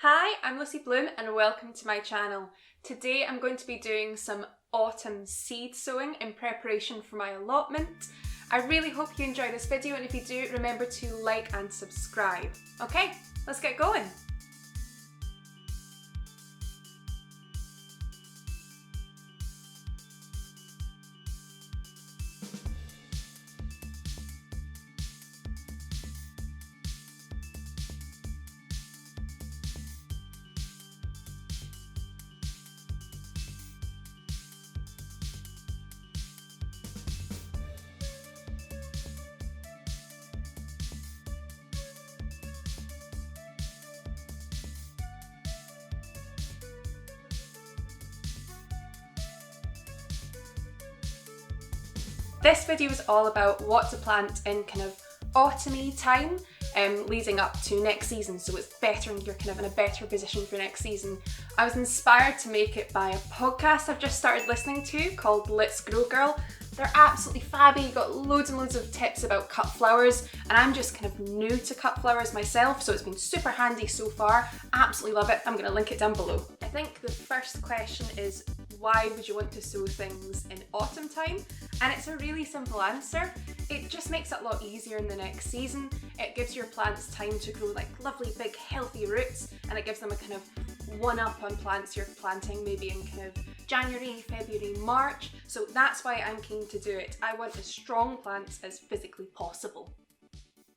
Hi, I'm Lucy Bloom and welcome to my channel. Today I'm going to be doing some autumn seed sowing in preparation for my allotment. I really hope you enjoy this video, and if you do, remember to like and subscribe. Okay, let's get going. This video is all about what to plant in kind of autumny time leading up to next season, so it's better and you're kind of in a better position for next season. I was inspired to make it by a podcast I've just started listening to called Let's Grow Girl. They're absolutely fabby, got loads and loads of tips about cut flowers, and I'm just kind of new to cut flowers myself, so it's been super handy so far. Absolutely love it. I'm going to link it down below. I think the first question is, why would you want to sow things in autumn time? And it's a really simple answer. It just makes it a lot easier in the next season. It gives your plants time to grow like lovely big healthy roots, and it gives them a kind of one-up on plants you're planting maybe in kind of January, February, March. So that's why I'm keen to do it. I want as strong plants as physically possible.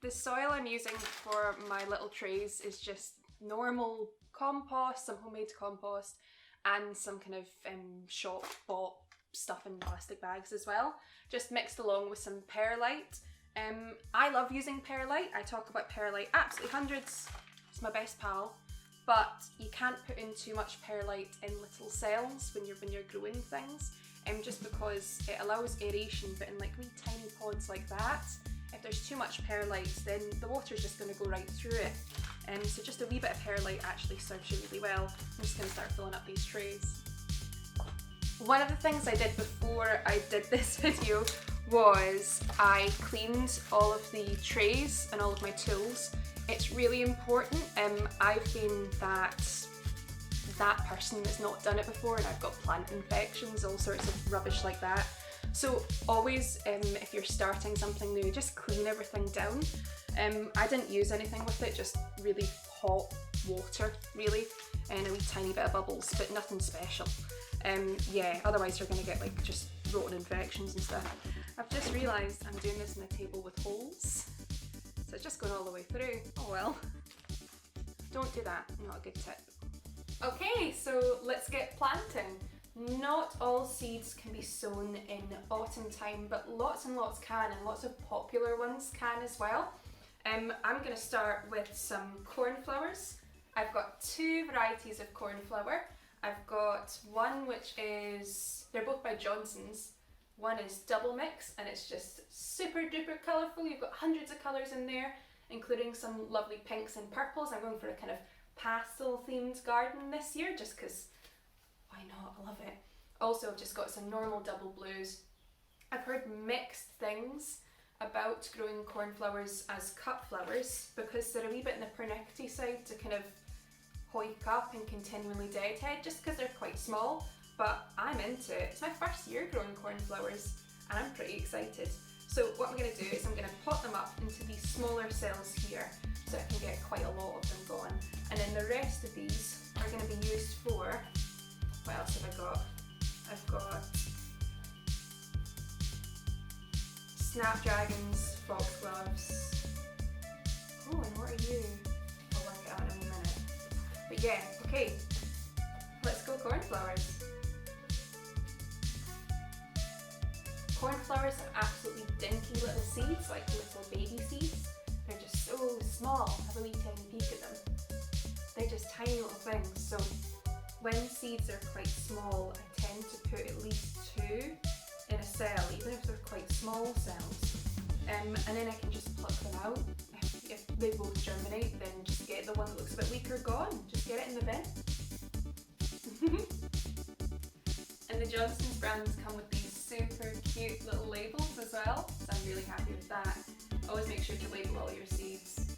The soil I'm using for my little trays is just normal compost, some homemade compost, and some kind of shop bought stuff in plastic bags as well, just mixed along with some perlite. I love using perlite. I talk about perlite absolutely hundreds. It's my best pal. But you can't put in too much perlite in little cells when you're growing things, just because it allows aeration, but in like wee tiny pods like that, if there's too much perlite, then the water's just going to go right through it. So just a wee bit of perlite actually serves you really well. I'm just going to start filling up these trays. One of the things I did before I did this video was I cleaned all of the trays and all of my tools. It's really important. I've been that person that's not done it before, and I've got plant infections, all sorts of rubbish like that. So always, if you're starting something new, just clean everything down. I didn't use anything with it, just really hot water, really, and a wee tiny bit of bubbles, but nothing special. Yeah, otherwise you're going to get like just rotten infections and stuff. I've just realised I'm doing this in a table with holes, so it's just going all the way through. Oh well. Don't do that, not a good tip. Okay, so let's get planting. Not all seeds can be sown in autumn time, but lots and lots can, and lots of popular ones can as well. I'm going to start with some cornflowers. I've got two varieties of cornflower. I've got one which is, they're both by Johnson's. One is double mix, and it's just super duper colourful. You've got hundreds of colours in there, including some lovely pinks and purples. I'm going for a kind of pastel themed garden this year, just because why not? I love it. Also, I've just got some normal double blues. I've heard mixed things about growing cornflowers as cut flowers, because they're a wee bit in the pernickety side to kind of hoik up and continually deadhead, just because they're quite small, but I'm into it. It's my first year growing cornflowers and I'm pretty excited. So what I'm going to do is I'm going to pot them up into these smaller cells here so I can get quite a lot of them going, and then the rest of these are going to be used for, what else have I got? I've got snapdragons, foxgloves. Oh, and what are you? I'll work it out in a minute. But yeah, okay, let's go cornflowers. Cornflowers are absolutely dinky little seeds, like little baby seeds. They're just so small. Have a wee tiny peek at them. They're just tiny little things. So when seeds are quite small, I tend to put at least two in a cell, even if they're quite small cells. And then I can just pluck them out. If they both germinate, then just get the one that looks a bit weaker gone. Just get it in the bin. And the Johnson's brands come with these super cute little labels as well, so I'm really happy with that. Always make sure to label all your seeds.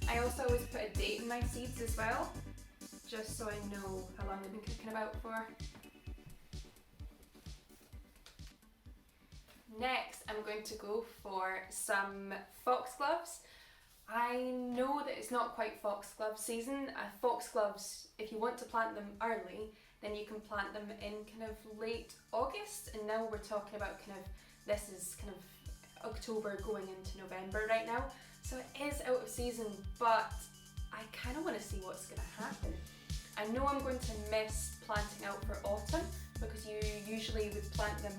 I also always put a date in my seeds as well, just so I know how long they've been cooking about for. Next, I'm going to go for some foxgloves. I know that it's not quite foxglove season. Foxgloves, if you want to plant them early, then you can plant them in kind of late August, and now we're talking about this is kind of October going into November right now. So it is out of season, but I kind of want to see what's going to happen. I know I'm going to miss planting out for autumn, because you usually would plant them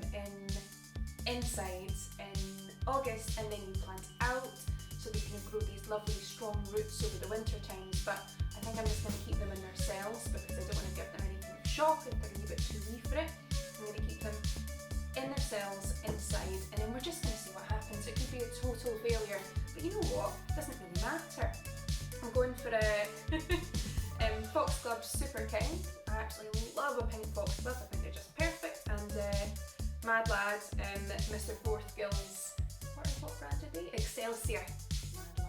inside in August, and then you plant out so they can grow these lovely strong roots over the winter times. But I think I'm just going to keep them in their cells, because I don't want to give them any kind of shock if they're a wee bit too wee for it. I'm going to keep them in their cells inside, and then we're just going to see what happens. It could be a total failure, but you know what, it doesn't really matter. I'm going for a foxglove Super King. I absolutely love a pink foxglove. I think they're just perfect. And Mad Lad, Mr. Forthgill's, what brand are they? Excelsior. Mad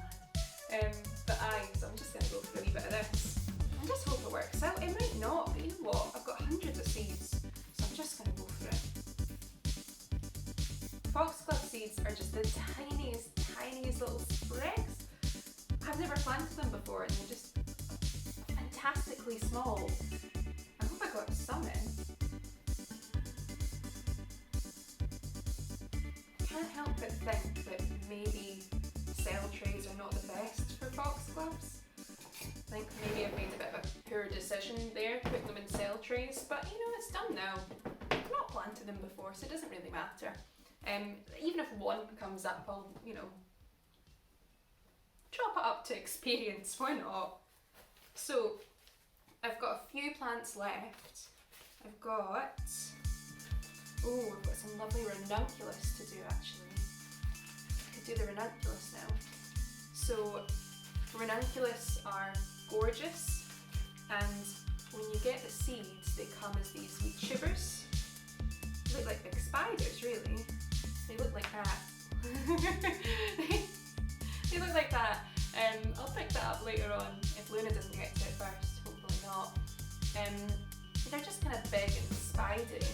Lad. So I'm just going to go for a wee bit of this and just hope it works out. It might not, but you know what, I've got hundreds of seeds, so I'm just going to go for it. Foxglove seeds are just the tiniest little sprigs. I've never planted them before, and they're just fantastically small. I hope I got some in. I can't help but think that maybe cell trays are not the best for foxgloves. I think maybe I've made a bit of a poor decision there, putting them in cell trays, but you know, it's done now. I've not planted them before, so it doesn't really matter. Even if one comes up, I'll, chop it up to experience, why not? So, I've got a few plants left. I've got some lovely ranunculus to do actually. I could do the ranunculus now. So, ranunculus are gorgeous, and when you get the seeds, they come as these wee tubers. They look like big spiders, really. They look like that. They look like that. I'll pick that up later on if Luna doesn't get to it first, hopefully not. They're just kind of big and spidery.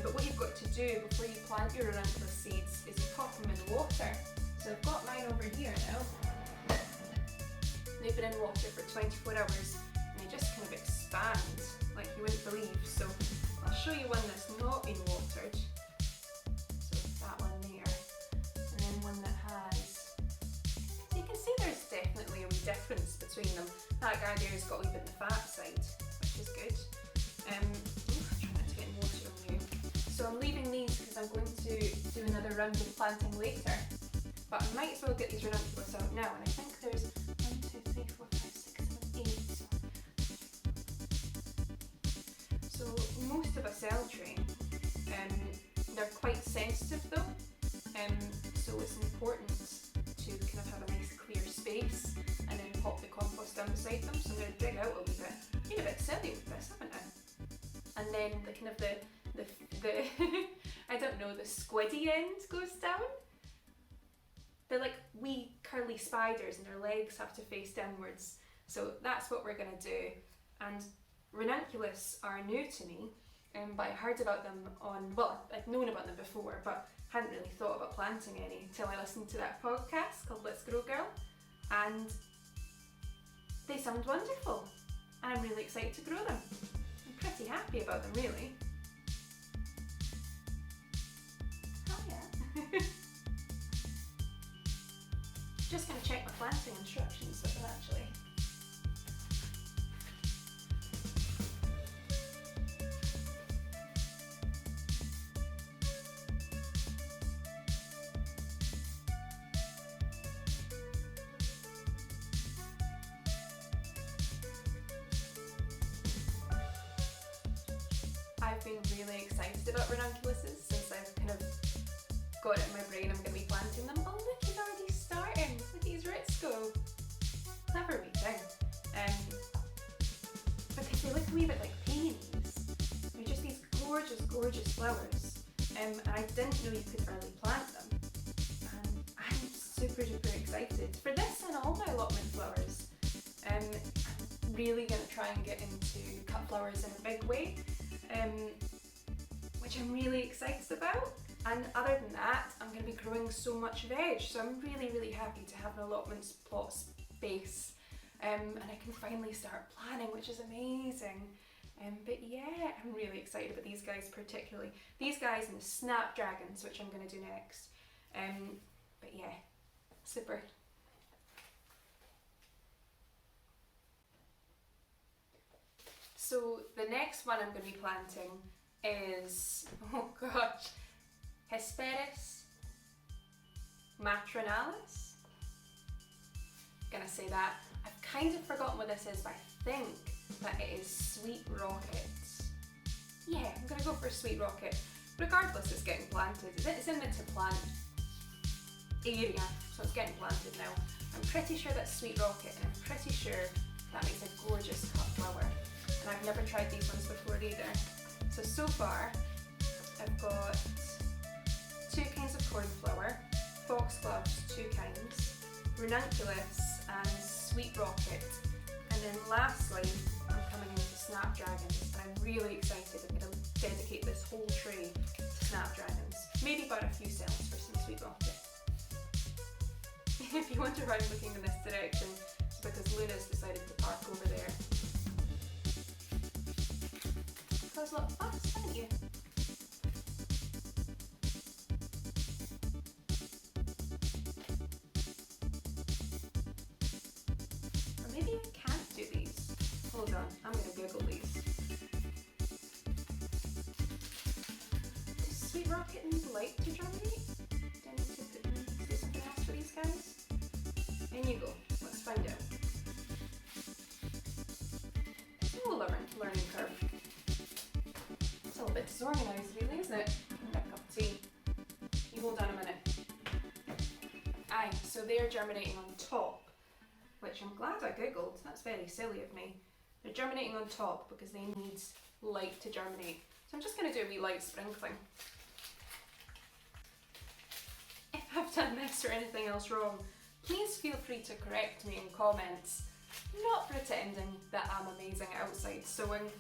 But what you've got to do before you plant your ranunculus seeds is you pop them in water. So I've got mine over here now. They've been in water for 24 hours and they just kind of expand like you wouldn't believe. So I'll show you one that's not been watered. So that one there. And then one that has. So you can see there's definitely a wee difference between them. That guy there has got a wee bit on the fat side, which is good. I'm trying not to get water on you. So I'm leaving these because I'm going to do another round of planting later. But I might as well get these ranunculus out now, and I think there's 1, 2, 3, 4, 5, 6, 7, 8. So most of a cell tray, they're quite sensitive though, so it's important to kind of have a nice clear space and then pop the compost down beside them. So I'm going to dig out a wee bit. Been a bit silly with this, haven't I? And then the kind of the I don't know, the squiddy end goes down. They're like wee curly spiders and their legs have to face downwards. So that's what we're going to do. And ranunculus are new to me, but I heard about them I'd known about them before, but hadn't really thought about planting any until I listened to that podcast called Let's Grow Girl. And they sound wonderful. And I'm really excited to grow them. I'm pretty happy about them, really. Oh yeah. Just going to check my planting instructions with it actually. I've been really excited about ranunculuses since I've kind of got it in my brain I'm going to be planting them. Oh look, he's already starting. Look at his roots go. Clever wee thing. Because they look a wee bit like peonies. They're just these gorgeous, gorgeous flowers. And I didn't know you could early plant them. And I'm super duper excited for this and all my allotment flowers. really going to try and get into cut flowers in a big way, which I'm really excited about. And other than that, I'm going to be growing so much veg, so I'm really happy to have an allotment plot space, and I can finally start planning, which is amazing. But yeah, I'm really excited about these guys, particularly these guys and the snapdragons, which I'm going to do next. But yeah, super. So the next one I'm going to be planting is, oh gosh, Hesperus matronalis. Gonna say that. I've kind of forgotten what this is, but I think that it is sweet rocket. Yeah, I'm gonna go for sweet rocket. Regardless, it's getting planted. It's in the to plant area, so it's getting planted now. I'm pretty sure that's sweet rocket, and I'm pretty sure that makes a gorgeous cut flower. And I've never tried these ones before either. So far, I've got 2 kinds of cornflower, foxgloves 2 kinds, ranunculus and sweet rocket, and then lastly I'm coming into snapdragons, and I'm really excited. I'm going to dedicate this whole tray to snapdragons, maybe buy a few cells for some sweet rocket. If you wonder why I'm looking in this direction, it's because Luna's decided to park over there. Because look, fast, haven't you? Maybe I can't do these. Hold on, I'm going to Google these. Does sweet rocket need light to germinate? Do I need to do something else for these guys? In you go, let's find out. It's a learning curve. It's a little bit disorganised really, isn't it? I'll have a cup of tea. You hold on a minute. Aye, so they're germinating on top, which I'm glad I googled. That's very silly of me. They're germinating on top because they need light to germinate. So I'm just going to do a wee light sprinkling. If I've done this or anything else wrong, please feel free to correct me in comments. I'm not pretending that I'm amazing at outside sowing.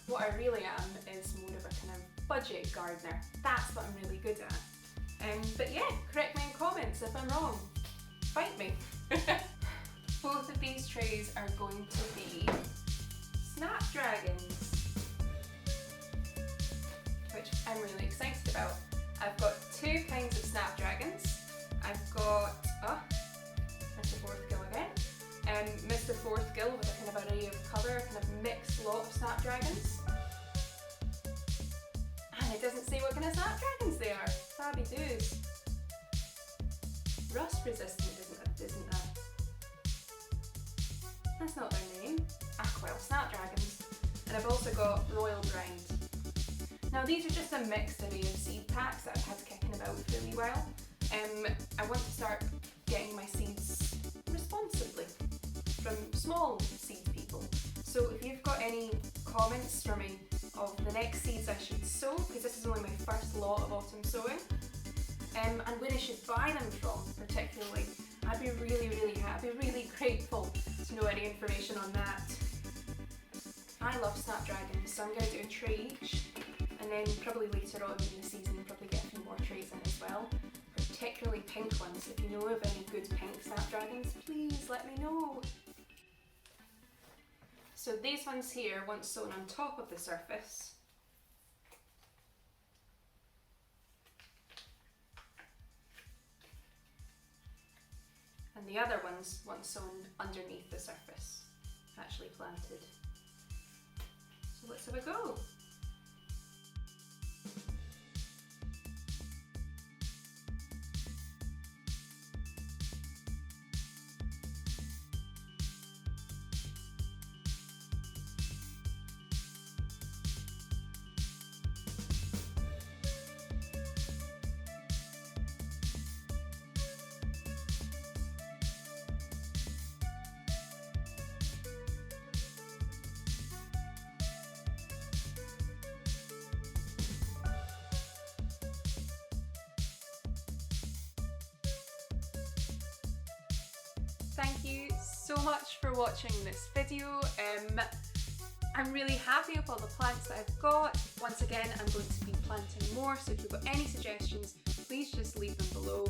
What I really am is more of a kind of budget gardener. That's what I'm really good at. But yeah, correct me in comments if I'm wrong. Fight me. Both of these trays are going to be snapdragons, which I'm really excited about. I've got 2 kinds of snapdragons. I've got, Mr. Fourth Gill again. Mr. Fourth Gill with a kind of array of colour, a kind of mixed lot of snapdragons. And it doesn't say what kind of snapdragons they are. Fabby doos. Rust resistant, isn't that? That's not their name. Aquel snapdragons. And I've also got royal grind. Now these are just a mixed array of seed packs that I've had kicking about for a wee while. I want to start getting my seeds responsibly from small seed people. So if you've got any comments for me of the next seeds I should sow, because this is only my first lot of autumn sowing, and where I should buy them from particularly, I'd be really happy, really grateful to know any information on that. I love snapdragons, so I'm going to do a tray each, and then probably later on in the season probably get a few more trays in as well, particularly pink ones. If you know of any good pink snapdragons, please let me know. So these ones here, once sown on top of the surface, and the other ones once sown underneath the surface, actually planted. So let's have a go. Thank you so much for watching this video. I'm really happy with all the plants that I've got. Once again, I'm going to be planting more, so if you've got any suggestions, please just leave them below.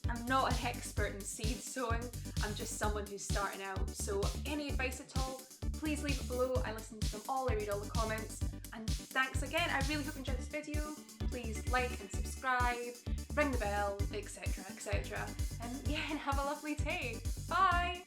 I'm not an expert in seed sowing, I'm just someone who's starting out, so any advice at all, please leave it below. I listen to them all, I read all the comments, and thanks again. I really hope you enjoyed this video. Please like and subscribe, ring the bell, etc, etc. And yeah, and have a lovely day. Bye!